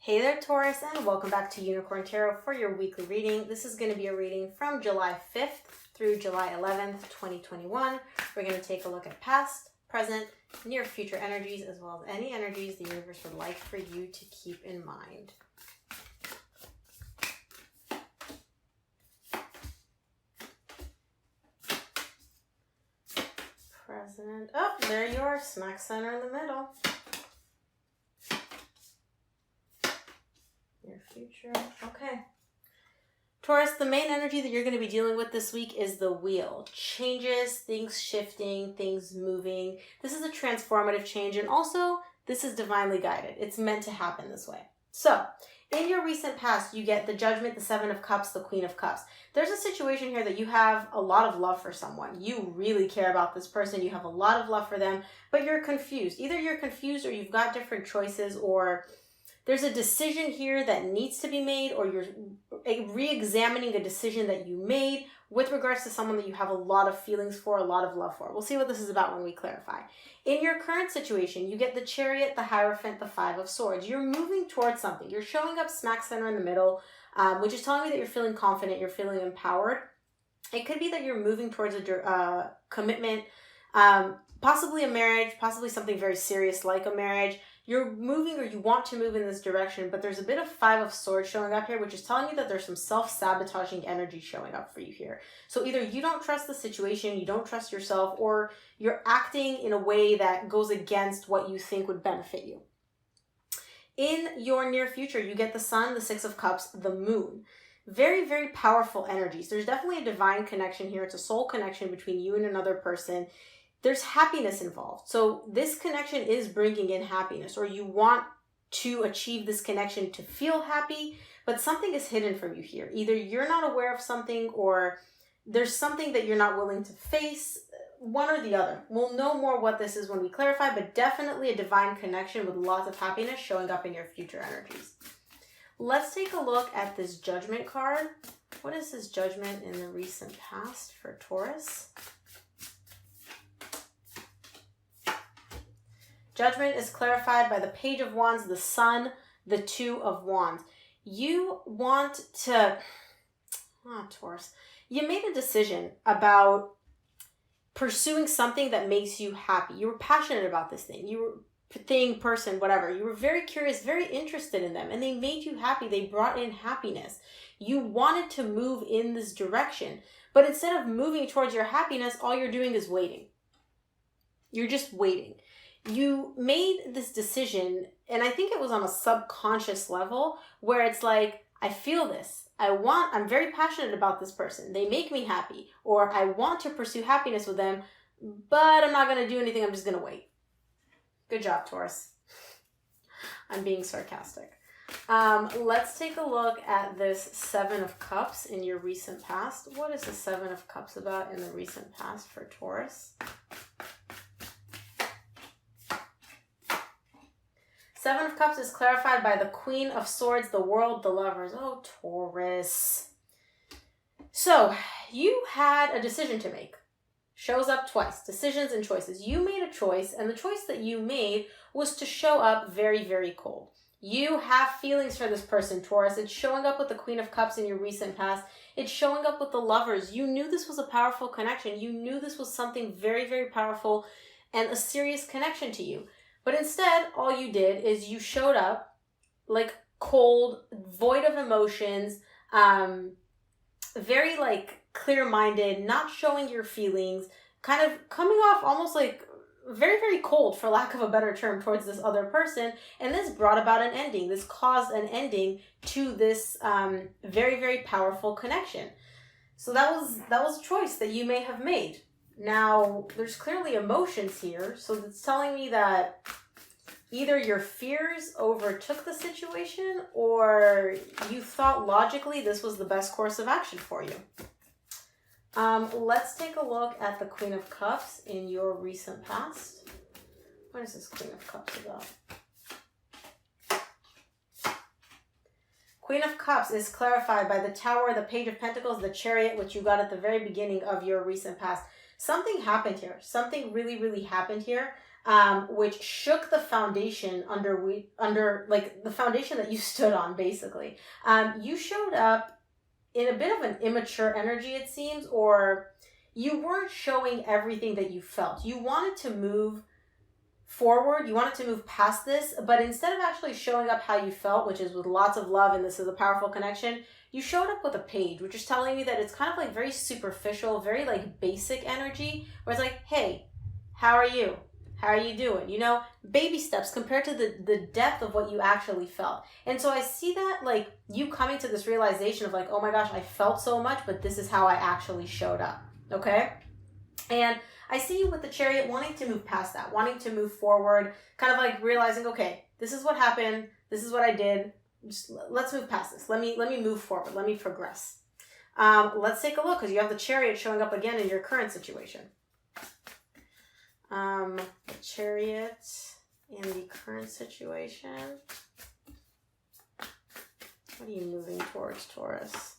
Hey there, Taurus, and welcome back to Unicorn Tarot for your weekly reading. This is going to be a reading from July 5th through July 11th, 2021. We're going to take a look at past, present, near future energies, as well as any energies the universe would like for you to keep in mind. Present. Oh, there you are, smack center in the middle. Your future. Okay. Taurus, the main energy that you're going to be dealing with this week is the wheel. Changes, things shifting, things moving. This is a transformative change, and also this is divinely guided. It's meant to happen this way. So, in your recent past, you get the Judgment, the Seven of Cups, the Queen of Cups. There's a situation here that you have a lot of love for someone. You really care about this person. You have a lot of love for them, but you're confused. Either you're confused or you've got different choices, or there's a decision here that needs to be made, or you're re-examining a decision that you made with regards to someone that you have a lot of feelings for, a lot of love for. We'll see what this is about when we clarify. In your current situation, you get the Chariot, the Hierophant, the Five of Swords. You're moving towards something. You're showing up smack center in the middle, which is telling me that you're feeling confident, you're feeling empowered. It could be that you're moving towards a commitment, possibly a marriage, possibly something very serious like a marriage. You're moving, or you want to move in this direction, but there's a bit of Five of Swords showing up here, which is telling me that there's some self-sabotaging energy showing up for you here. So either you don't trust the situation, you don't trust yourself, or you're acting in a way that goes against what you think would benefit you. In your near future, you get the Sun, the Six of Cups, the Moon. Very, very powerful energies. There's definitely a divine connection here. It's a soul connection between you and another person. There's happiness involved. So this connection is bringing in happiness, or you want to achieve this connection to feel happy, but something is hidden from you here. Either you're not aware of something, or there's something that you're not willing to face, one or the other. We'll know more what this is when we clarify, but definitely a divine connection with lots of happiness showing up in your future energies. Let's take a look at this Judgment card. What is this Judgment in the recent past for Taurus? Judgment is clarified by the Page of Wands, the Sun, the Two of Wands. You want to, Taurus, you made a decision about pursuing something that makes you happy. You were passionate about this thing. You were person, whatever. You were very curious, very interested in them, and they made you happy. They brought in happiness. You wanted to move in this direction, but instead of moving towards your happiness, all you're doing is waiting. You're just waiting. You made this decision, and I think it was on a subconscious level, where it's like, I feel this. I'm very passionate about this person. They make me happy, or I want to pursue happiness with them, but I'm not going to do anything. I'm just going to wait. Good job, Taurus. I'm being sarcastic. Let's take a look at this Seven of Cups in your recent past. What is the Seven of Cups about in the recent past for Taurus? Seven of Cups is clarified by the Queen of Swords, the World, the Lovers. Oh, Taurus. So, you had a decision to make. Shows up twice. Decisions and choices. You made a choice, and the choice that you made was to show up very, very cold. You have feelings for this person, Taurus. It's showing up with the Queen of Cups in your recent past. It's showing up with the Lovers. You knew this was a powerful connection. You knew this was something very, very powerful and a serious connection to you. But instead, all you did is you showed up like cold, void of emotions, very like clear-minded, not showing your feelings, kind of coming off almost like very, very cold, for lack of a better term, towards this other person. And this brought about an ending. This caused an ending to this very, very powerful connection. So that was a choice that you may have made. Now, there's clearly emotions here, so it's telling me that either your fears overtook the situation, or you thought logically this was the best course of action for you. Let's take a look at the Queen of Cups in your recent past. What is this Queen of Cups about? Queen of Cups is clarified by the Tower, the Page of Pentacles, the Chariot, which you got at the very beginning of your recent past. Something happened here. Something really, really happened here. which shook the foundation under like the foundation that you stood on, basically. You showed up in a bit of an immature energy, it seems, or you weren't showing everything that you felt. You wanted to move forward, you wanted to move past this, but instead of actually showing up how you felt, which is with lots of love, and this is a powerful connection, you showed up with a page, which is telling me that it's kind of like very superficial, very like basic energy, where it's like, hey, how are you? How are you doing? You know, baby steps compared to the depth of what you actually felt. And so I see that like you coming to this realization of like, oh my gosh, I felt so much, but this is how I actually showed up. Okay? And I see you with the Chariot wanting to move past that, wanting to move forward, kind of like realizing, okay, this is what happened. This is what I did. Just let's move past this. Let me move forward. Let me progress. Let's take a look, because you have the Chariot showing up again in your current situation. The Chariot in the current situation. What are you moving towards, Taurus?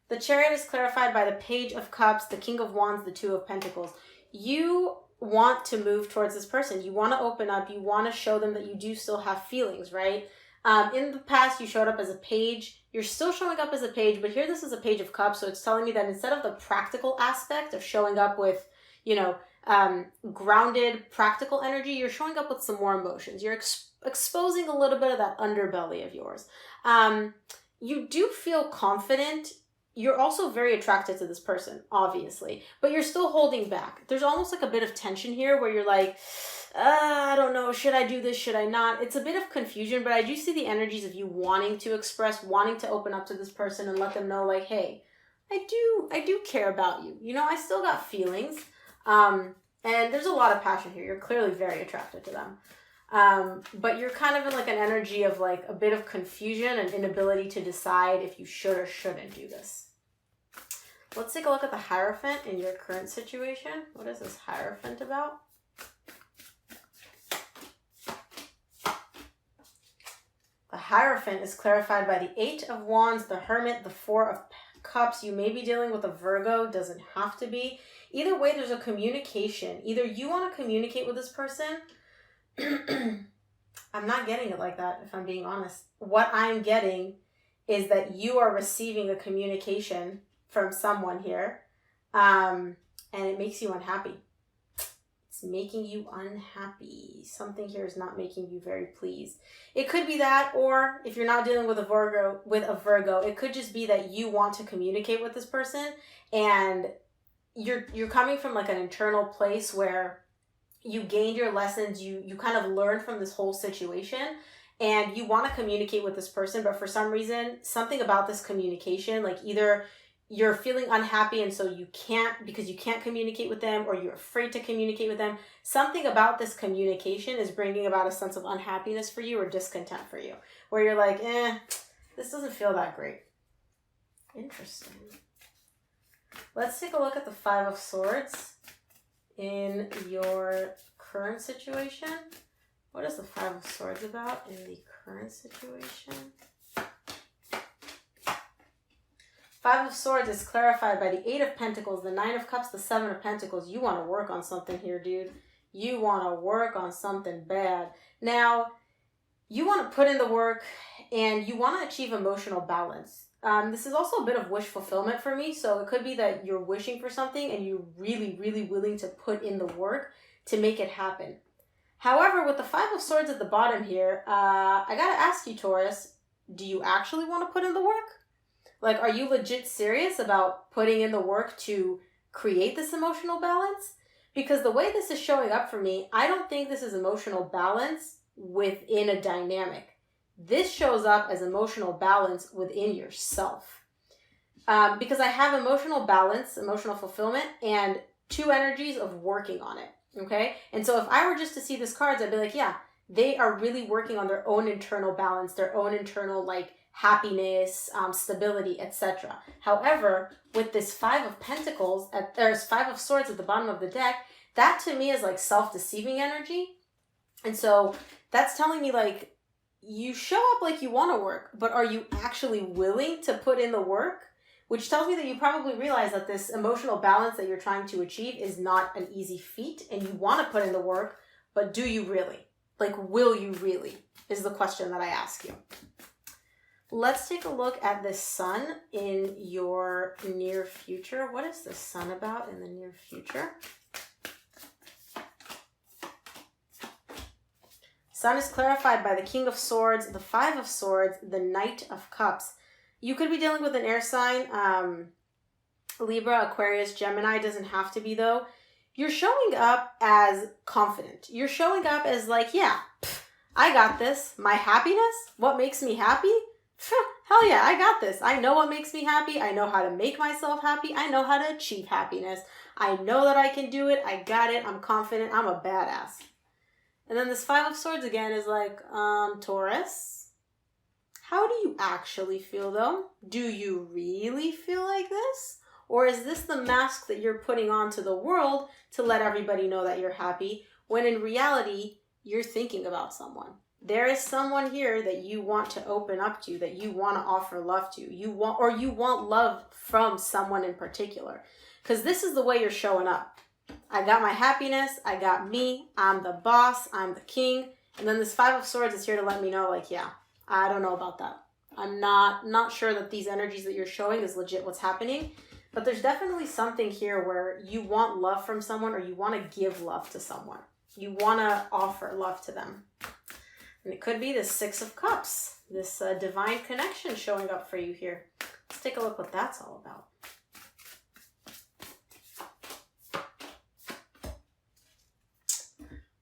The Chariot is clarified by the Page of Cups, the King of Wands, the Two of Pentacles. You want to move towards this person. You want to open up. You want to show them that you do still have feelings, right? In the past, you showed up as a page. You're still showing up as a page, but here this is a Page of Cups, so it's telling me that instead of the practical aspect of showing up with, you know, grounded, practical energy, you're showing up with some more emotions. You're exposing a little bit of that underbelly of yours. You do feel confident. You're also very attracted to this person, obviously, but you're still holding back. There's almost like a bit of tension here where you're like, I don't know, should I do this, should I not? It's a bit of confusion, but I do see the energies of you wanting to express, wanting to open up to this person and let them know like, hey, I do care about you. You know, I still got feelings. And there's a lot of passion here. You're clearly very attracted to them. But you're kind of in like an energy of like a bit of confusion and inability to decide if you should or shouldn't do this. Let's take a look at the Hierophant in your current situation. What is this Hierophant about? The Hierophant is clarified by the Eight of Wands, the Hermit, the Four of Cups. You may be dealing with a Virgo, doesn't have to be. Either way, there's a communication. Either you want to communicate with this person. I'm not getting it like that, if I'm being honest. What I'm getting is that you are receiving a communication from someone here, and it makes you unhappy. It's making you unhappy. Something here is not making you very pleased. It could be that, or if you're not dealing with a Virgo, it could just be that you want to communicate with this person, and you're coming from like an internal place where you gained your lessons, you kind of learned from this whole situation, and you want to communicate with this person, but for some reason, something about this communication, like either you're feeling unhappy and so you can't, because you can't communicate with them, or you're afraid to communicate with them. Something about this communication is bringing about a sense of unhappiness for you or discontent for you, where you're like, this doesn't feel that great. Interesting. Let's take a look at the Five of Swords in your current situation. What is the Five of Swords about in the current situation? Five of Swords is clarified by the Eight of Pentacles, the Nine of Cups, the Seven of Pentacles. You want to work on something here, dude. You want to work on something bad. Now, you want to put in the work and you want to achieve emotional balance. This is also a bit of wish fulfillment for me. So it could be that you're wishing for something and you're really, really willing to put in the work to make it happen. However, with the Five of Swords at the bottom here, I got to ask you, Taurus, do you actually want to put in the work? Like, are you legit serious about putting in the work to create this emotional balance? Because the way this is showing up for me, I don't think this is emotional balance within a dynamic. This shows up as emotional balance within yourself. Because I have emotional balance, emotional fulfillment, and two energies of working on it. Okay? And so if I were just to see these cards, I'd be like, yeah, they are really working on their own internal balance, their own internal, like, happiness, stability, etc. However, with this Five of Pentacles, there's Five of Swords at the bottom of the deck, that to me is like self-deceiving energy. And so that's telling me like, you show up like you want to work, but are you actually willing to put in the work? which tells me that you probably realize that this emotional balance that you're trying to achieve is not an easy feat, and you want to put in the work, but do you really? Like, will you really? Is the question that I ask you. Let's take a look at the sun in your near future. What is the sun about in the near future? Sun is clarified by the King of Swords, the Five of Swords, the Knight of Cups. You could be dealing with an air sign, Libra, Aquarius, Gemini. Doesn't have to be, though. You're showing up as confident. You're showing up as like, yeah, I got this. My happiness, what makes me happy? Hell yeah, I got this. I know what makes me happy. I know how to make myself happy. I know how to achieve happiness. I know that I can do it. I got it. I'm confident. I'm a badass. And then this Five of Swords again is like, Taurus, how do you actually feel though? Do you really feel like this? Or is this the mask that you're putting on to the world to let everybody know that you're happy, when in reality, you're thinking about someone? There is someone here that you want to open up to, that you want to offer love to. You want love from someone in particular. Because this is the way you're showing up. I got my happiness, I got me, I'm the boss, I'm the king. And then this Five of Swords is here to let me know, like, yeah, I don't know about that. I'm not sure that these energies that you're showing is legit what's happening. But there's definitely something here where you want love from someone, or you want to give love to someone. You want to offer love to them. And it could be the Six of Cups, this divine connection showing up for you here. Let's take a look what that's all about.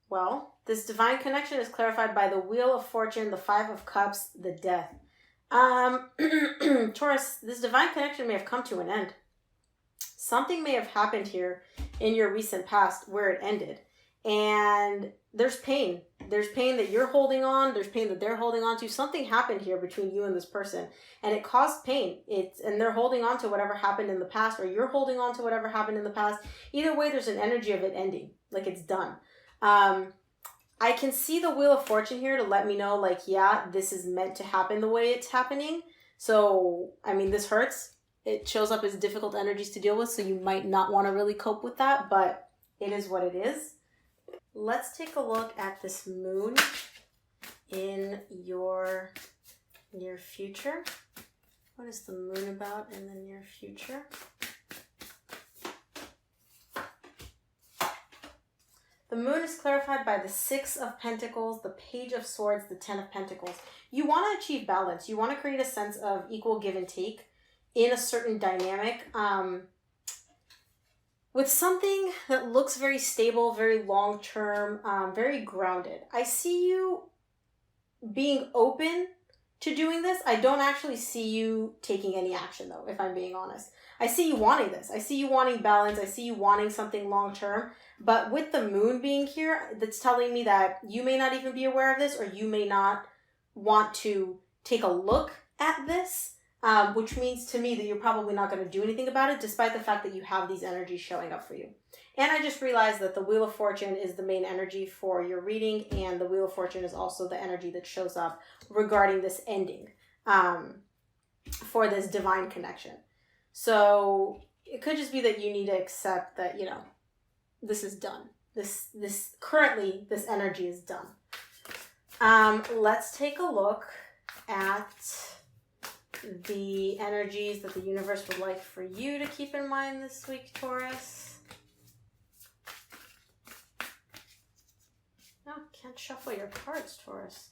Well, this divine connection is clarified by the Wheel of Fortune, the Five of Cups, the Death. Taurus, this divine connection may have come to an end. Something may have happened here in your recent past where it ended. And there's pain. There's pain that you're holding on. There's pain that they're holding on to. Something happened here between you and this person, and it caused pain. And they're holding on to whatever happened in the past, or you're holding on to whatever happened in the past. Either way, there's an energy of it ending, like it's done. I can see the Wheel of Fortune here to let me know, like, yeah, this is meant to happen the way it's happening. So, I mean, this hurts. It shows up as difficult energies to deal with, so you might not want to really cope with that, but it is what it is. Let's take a look at this moon in your near future. What is the moon about in the near future? The moon is clarified by the Six of Pentacles, the Page of Swords, the Ten of Pentacles. You want to achieve balance. You want to create a sense of equal give and take in a certain dynamic. With something that looks very stable, very long-term, very grounded. I see you being open to doing this. I don't actually see you taking any action, though, if I'm being honest. I see you wanting this. I see you wanting balance. I see you wanting something long-term. But with the moon being here, that's telling me that you may not even be aware of this, or you may not want to take a look at this. Which means to me that you're probably not going to do anything about it, despite the fact that you have these energies showing up for you. And I just realized that the Wheel of Fortune is the main energy for your reading, and the Wheel of Fortune is also the energy that shows up regarding this ending for this divine connection. So it could just be that you need to accept that, you know, this is done. Currently, this energy is done. Let's take a look at the energies that the universe would like for you to keep in mind this week, Taurus. No, can't shuffle your cards, Taurus.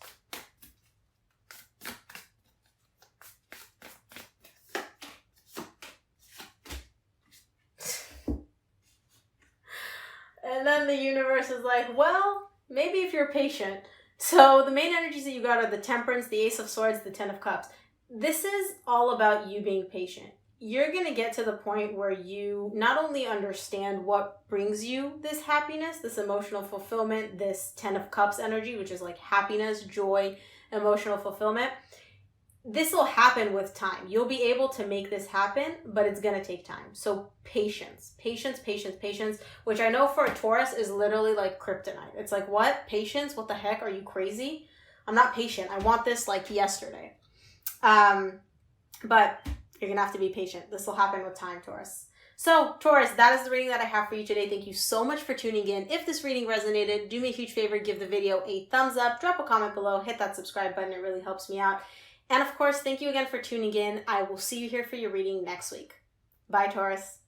And then the universe is like, well, maybe if you're patient. So the main energies that you got are the Temperance, the Ace of Swords, the Ten of Cups. This is all about you being patient. You're going to get to the point where you not only understand what brings you this happiness, this emotional fulfillment, this Ten of Cups energy, which is like happiness, joy, emotional fulfillment. This will happen with time. You'll be able to make this happen, but it's going to take time. So patience, which I know for a Taurus is literally like kryptonite. It's like, what? Patience? What the heck? Are you crazy? I'm not patient. I want this like yesterday. But You're going to have to be patient. This will happen with time, Taurus. So, Taurus, that is the reading that I have for you today. Thank you so much for tuning in. If this reading resonated, do me a huge favor, give the video a thumbs up, drop a comment below, hit that subscribe button. It really helps me out. And of course, thank you again for tuning in. I will see you here for your reading next week. Bye, Taurus.